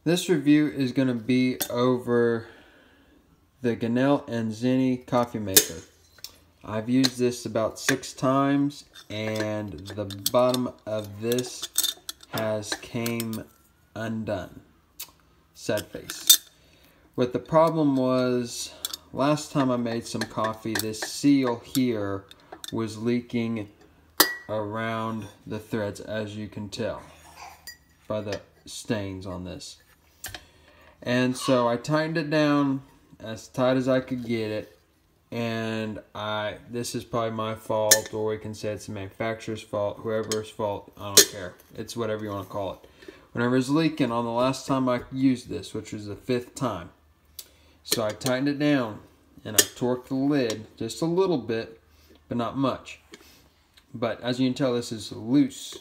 This review is going to be over the Gnail Zani coffee maker. I've used this about 6 times and the bottom of this has came undone. Sad face. What the problem was, last time I made some coffee, this seal here was leaking around the threads, as you can tell by the stains on this. And so I tightened it down as tight as I could get it, and this is probably my fault, or we can say it's the manufacturer's fault, whoever's fault, I don't care. It's whatever you want to call it. Whenever it's leaking on the last time I used this, which was the 5th time. So I tightened it down and I torqued the lid just a little bit, but not much. But as you can tell, this is loose,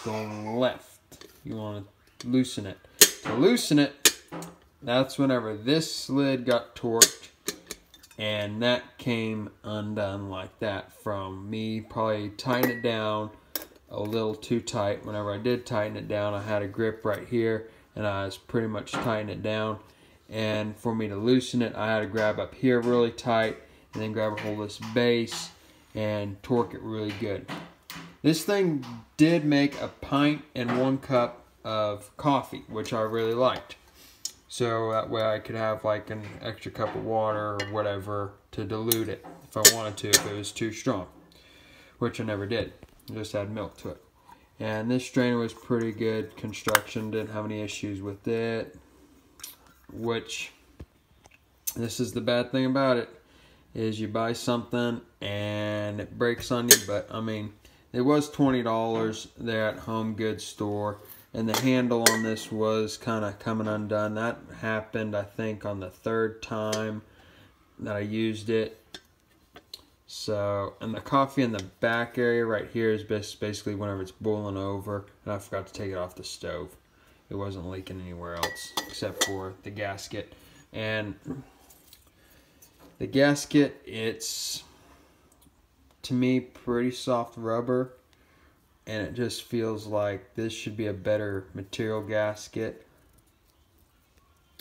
going left. You want to loosen it. To loosen it, that's whenever this lid got torqued, and that came undone like that from me probably tightening it down a little too tight. Whenever I did tighten it down, I had a grip right here, and I was pretty much tightening it down. And for me to loosen it, I had to grab up here really tight, and then grab a hold of this base and torque it really good. This thing did make a pint and 1 cup of coffee, which I really liked. So that way I could have like an extra cup of water or whatever to dilute it if I wanted to, if it was too strong, which I never did. I just add milk to it. And this strainer was pretty good construction, didn't have any issues with it, which this is the bad thing about it, is you buy something and it breaks on you. But I mean, it was $20 there at Home Goods store, and the handle on this was kind of coming undone. That happened, I think, on the 3rd time that I used it. So, and the coffee in the back area right here is basically whenever it's boiling over, and I forgot to take it off the stove. It wasn't leaking anywhere else except for the gasket. And the gasket, it's, to me, pretty soft rubber, and it just feels like this should be a better material gasket,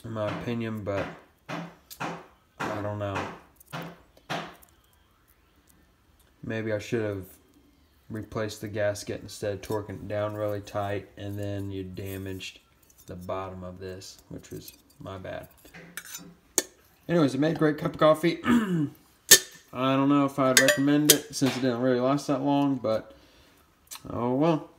in my opinion, but I don't know. Maybe I should have replaced the gasket instead of torquing it down really tight, and then you damaged the bottom of this, which was my bad. Anyways, it made a great cup of coffee. I don't know if I'd recommend it since it didn't really last that long, but oh well.